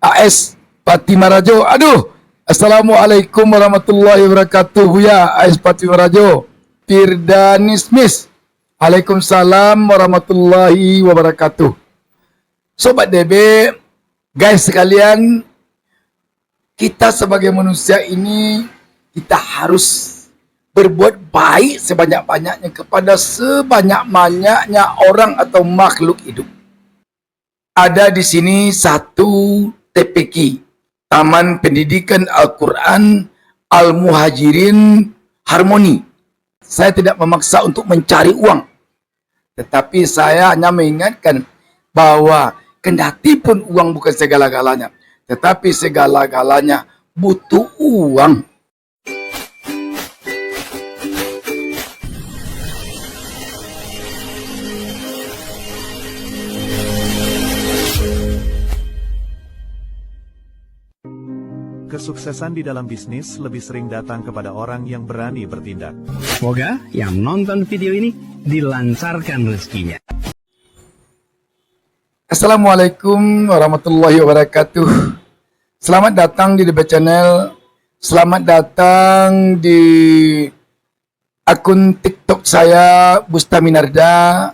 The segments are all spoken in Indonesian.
AS Fatimah Rajo. Aduh, Assalamualaikum warahmatullahi wabarakatuh. Ya, AS Fatimah Rajo. Firdanis Miss. Waalaikumsalam warahmatullahi wabarakatuh. Sobat DB, guys sekalian, kita sebagai manusia ini, kita harus berbuat baik sebanyak-banyaknya kepada sebanyak-banyaknya orang atau makhluk hidup. Ada di sini satu TPQ, Taman Pendidikan Al-Quran Al-Muhajirin Harmoni. Saya tidak memaksa untuk mencari uang, tetapi saya hanya mengingatkan bahwa kendati pun uang bukan segala-galanya, tetapi segala-galanya butuh uang. Kesuksesan di dalam bisnis lebih sering datang kepada orang yang berani bertindak. Semoga yang nonton video ini dilancarkan rezekinya. Assalamualaikum warahmatullahi wabarakatuh. Selamat datang di DB Channel. Selamat datang di akun TikTok saya, Bustaminarda.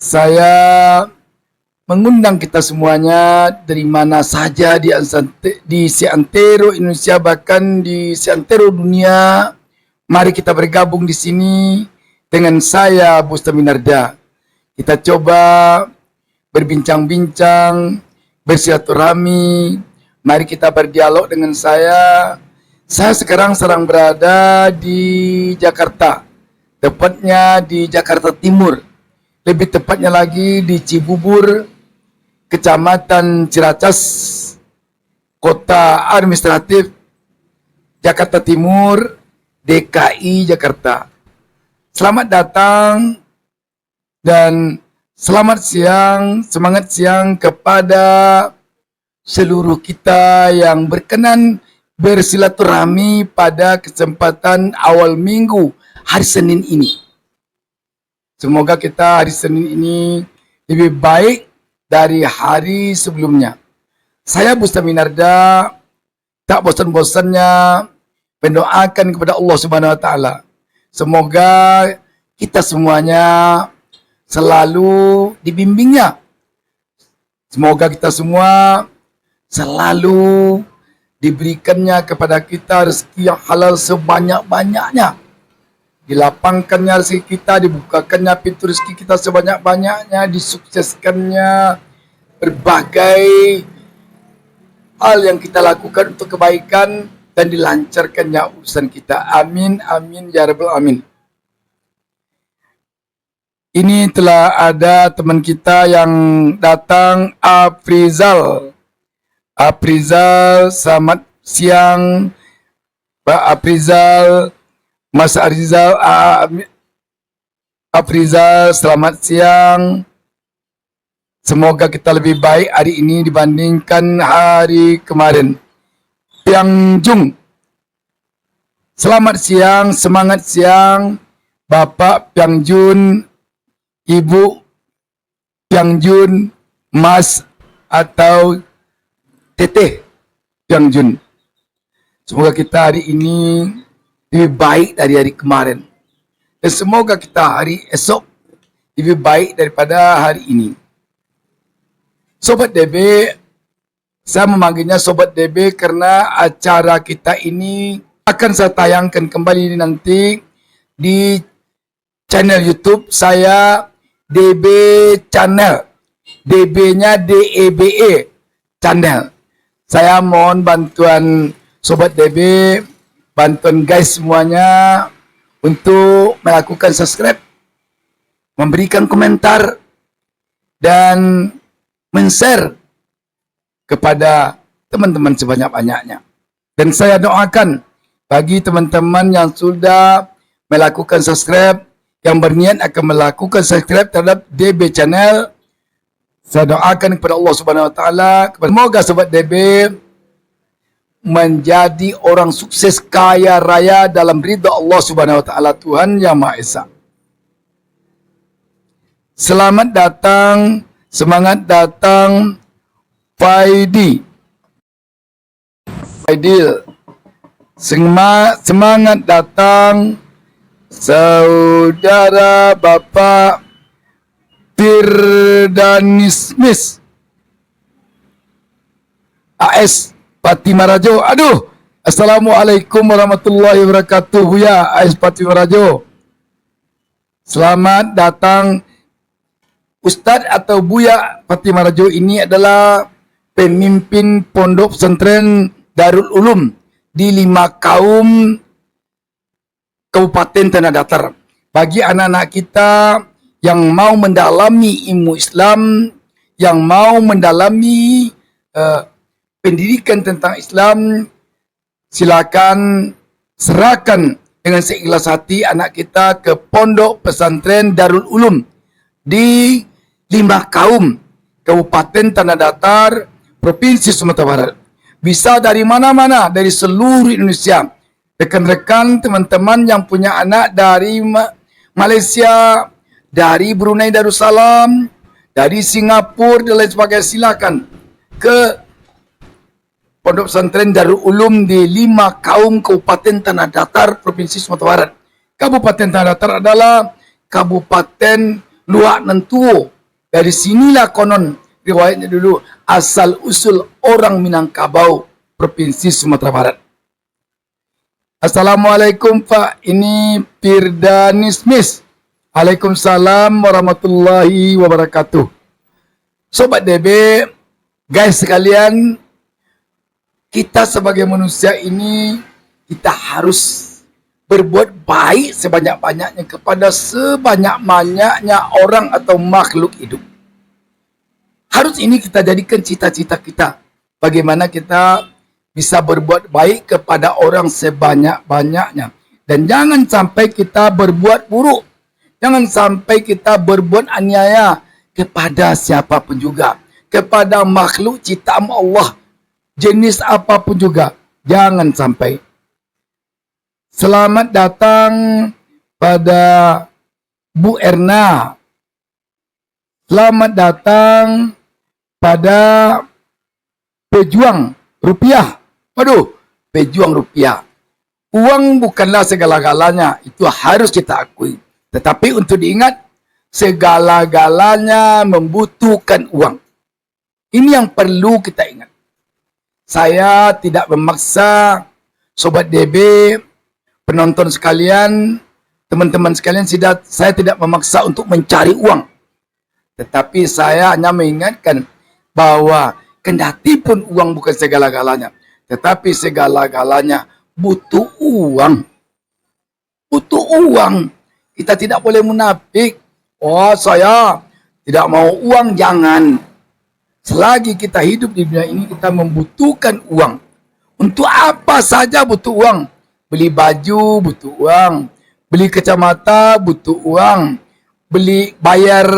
Saya mengundang kita semuanya dari mana saja di seantero Indonesia, bahkan di seantero dunia. Mari kita bergabung di sini dengan saya, Bustaminarda. Kita coba berbincang-bincang, bersilaturahmi. Mari kita berdialog dengan saya. Saya sekarang sedang berada di Jakarta, tepatnya di Jakarta Timur. Lebih tepatnya lagi di Cibubur, Kecamatan Ciracas, Kota Administratif Jakarta Timur, DKI Jakarta. Selamat datang dan selamat siang, semangat siang kepada seluruh kita yang berkenan bersilaturahmi pada kesempatan awal minggu hari Senin ini. Semoga kita hari Senin ini lebih baik dari hari sebelumnya. Saya Bustaminarda tak bosan-bosannya mendoakan kepada Allah Subhanahu wa taala. Semoga kita semuanya selalu dibimbingnya. Semoga kita semua selalu diberikannya kepada kita rezeki yang halal sebanyak-banyaknya. Dilapangkannya rezeki kita, dibukakannya pintu rezeki kita sebanyak-banyaknya, disukseskannya berbagai hal yang kita lakukan untuk kebaikan dan dilancarkannya urusan kita. Amin, amin, ya rabbal amin. Ini telah ada teman kita yang datang, Afrizal. Afrizal, selamat siang, Pak Afrizal. Mas Arizal, Afrizal, selamat siang. Semoga kita lebih baik hari ini dibandingkan hari kemarin. Piangjung, selamat siang, semangat siang, Bapak Piangjun, Ibu Piangjun, Mas atau Teteh Piangjun. Semoga kita hari ini lebih baik dari hari kemarin. Dan semoga kita hari esok lebih baik daripada hari ini. Sobat DB, saya memanggilnya Sobat DB karena acara kita ini akan saya tayangkan kembali nanti di channel YouTube saya, DB Channel. DB-nya DEBE Channel. Saya mohon bantuan Sobat DB, bantuan guys semuanya untuk melakukan subscribe, memberikan komentar, dan men-share kepada teman-teman sebanyak-banyaknya. Dan saya doakan bagi teman-teman yang sudah melakukan subscribe, yang berniat akan melakukan subscribe terhadap DB Channel, saya doakan kepada Allah Subhanahu wa taala, semoga Sobat DB menjadi orang sukses kaya raya dalam ridha Allah Subhanahu wa taala, Tuhan Yang Maha Esa. Selamat datang, semangat datang Faidil. Semangat datang saudara Bapak Firdanismis AS Fatimah Rajo. Aduh, Assalamualaikum warahmatullahi wabarakatuh. Buya AS Fatimah Rajo. Selamat datang. Ustadz atau Buya Fatimah Rajo ini adalah pemimpin pondok pesantren Darul Ulum di 5 kaum Kabupaten Tanah Datar. Bagi anak-anak kita yang mau mendalami ilmu Islam, yang mau mendalami pendidikan tentang Islam, silakan serahkan dengan seikhlas hati anak kita ke pondok pesantren Darul Ulum di 5 kaum Kabupaten Tanah Datar, Provinsi Sumatera Barat. Bisa dari mana-mana, dari seluruh Indonesia. Rekan-rekan, teman-teman yang punya anak dari Malaysia, dari Brunei Darussalam, dari Singapura dan lain sebagainya, silakan ke Pondok Pesantren Darul Ulum di 5 kaum Kabupaten Tanah Datar, Provinsi Sumatera Barat. Kabupaten Tanah Datar adalah Kabupaten Luak Nentuo. Dari sinilah konon riwayatnya dulu asal usul orang Minangkabau, Provinsi Sumatera Barat. Assalamualaikum Pak, ini Firdanismis. Waalaikumsalam warahmatullahi wabarakatuh. Sobat DB, guys sekalian, kita sebagai manusia ini, kita harus berbuat baik sebanyak-banyaknya kepada sebanyak-banyaknya orang atau makhluk hidup. Harus ini kita jadikan cita-cita kita. Bagaimana kita bisa berbuat baik kepada orang sebanyak-banyaknya. Dan jangan sampai kita berbuat buruk. Jangan sampai kita berbuat aniaya kepada siapapun juga. Kepada makhluk ciptaan Allah. Jenis apapun juga. Jangan sampai. Selamat datang pada Bu Erna. Selamat datang pada pejuang rupiah. Waduh, pejuang rupiah. Uang bukanlah segala-galanya. Itu harus kita akui. Tetapi untuk diingat, segala-galanya membutuhkan uang. Ini yang perlu kita ingat. Saya tidak memaksa Sobat DB, penonton sekalian, teman-teman sekalian, saya tidak memaksa untuk mencari uang. Tetapi saya hanya mengingatkan bahwa kendati pun uang bukan segala-galanya, tetapi segala-galanya butuh uang. Butuh uang. Kita tidak boleh munafik. Oh, saya tidak mau uang, jangan. Selagi kita hidup di dunia ini, kita membutuhkan uang. Untuk apa saja butuh uang. Beli baju butuh uang, beli kacamata butuh uang, bayar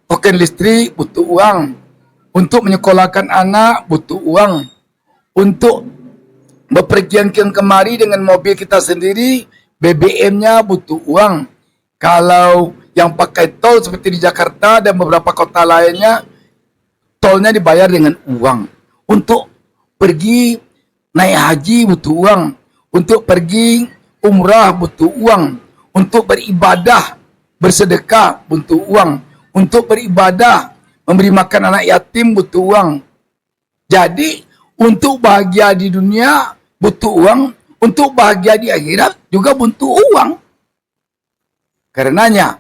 token listrik butuh uang, untuk menyekolahkan anak butuh uang, untuk bepergian kemari dengan mobil kita sendiri, BBM-nya butuh uang. Kalau yang pakai tol seperti di Jakarta dan beberapa kota lainnya, tolnya dibayar dengan uang. Untuk pergi naik haji butuh uang. Untuk pergi umrah butuh uang. Untuk beribadah, bersedekah butuh uang. Untuk beribadah, memberi makan anak yatim butuh uang. Jadi, untuk bahagia di dunia butuh uang. Untuk bahagia di akhirat juga butuh uang. Karenanya,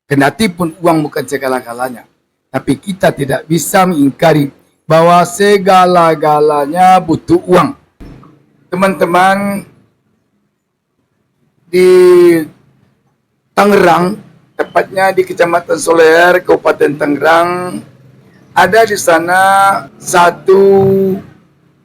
kendati pun uang bukan segala-galanya. Tapi kita tidak bisa mengingkari bahwa segala-galanya butuh uang. Teman-teman di Tangerang, tepatnya di Kecamatan Soler, Kabupaten Tangerang, ada di sana satu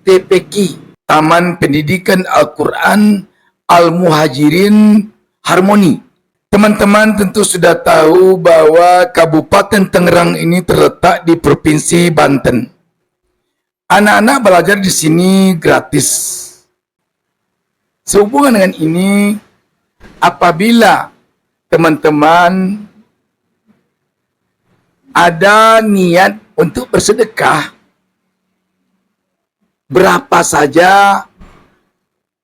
TPQ, Taman Pendidikan Al-Quran Al-Muhajirin Harmoni. Teman-teman tentu sudah tahu bahwa Kabupaten Tangerang ini terletak di Provinsi Banten. Anak-anak belajar di sini gratis. Sehubungan dengan ini, apabila teman-teman ada niat untuk bersedekah, berapa saja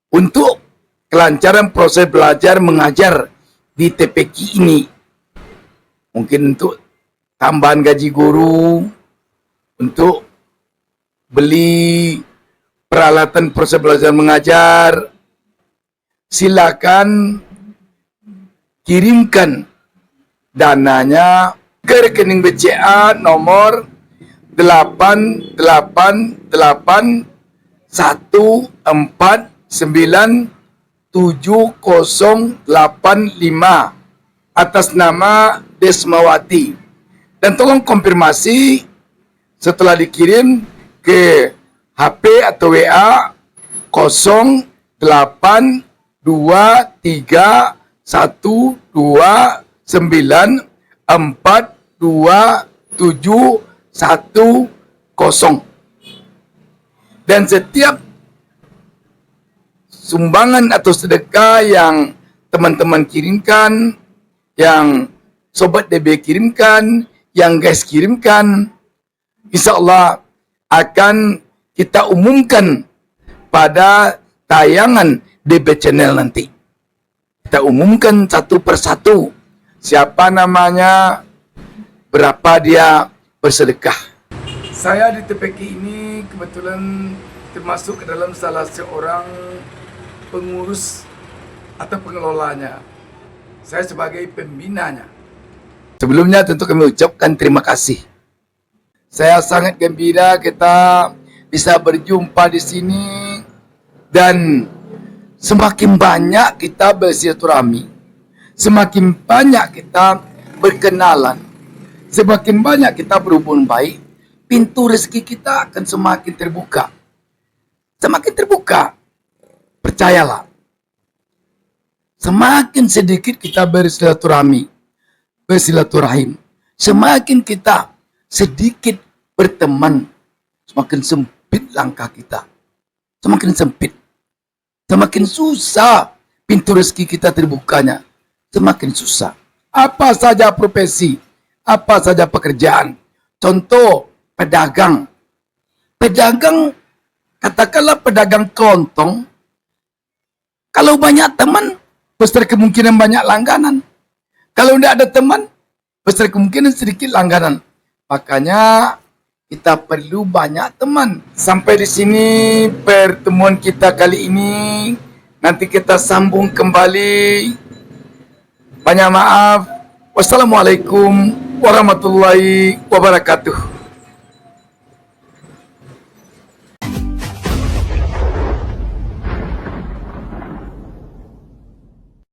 untuk kelancaran proses belajar mengajar di TPQ ini. Mungkin untuk tambahan gaji guru, untuk beli peralatan proses belajar mengajar. Silakan kirimkan dananya ke rekening BCA nomor 888497085 atas nama Desmawati. Dan tolong konfirmasi setelah dikirim ke HP atau WA 082312942710. Dan setiap sumbangan atau sedekah yang teman-teman kirimkan, yang Sobat DB kirimkan, yang guys kirimkan, insya Allah akan kita umumkan pada tayangan DB Channel nanti. Kita umumkan satu persatu siapa namanya, berapa dia bersedekah. Saya di TPQ ini kebetulan termasuk ke dalam salah seorang pengurus atau pengelolanya. Saya sebagai pembinanya. Sebelumnya tentu kami ucapkan terima kasih. Saya sangat gembira kita bisa berjumpa di sini dan semakin banyak kita bersilaturahmi, semakin banyak kita berkenalan, semakin banyak kita berhubungan baik, pintu rezeki kita akan semakin terbuka. Semakin terbuka, percayalah. Semakin sedikit kita bersilaturahmi, bersilaturahim, semakin kita sedikit berteman, semakin sempit langkah kita, semakin sempit, semakin susah pintu rezeki kita terbukanya, semakin susah. Apa saja profesi, apa saja pekerjaan, contoh pedagang, katakanlah pedagang kelontong, kalau banyak teman, besar kemungkinan banyak langganan. Kalau tidak ada teman, besar kemungkinan sedikit langganan. Makanya kita perlu banyak teman. Sampai di sini pertemuan kita kali ini. Nanti kita sambung kembali. Banyak maaf. Wassalamualaikum warahmatullahi wabarakatuh.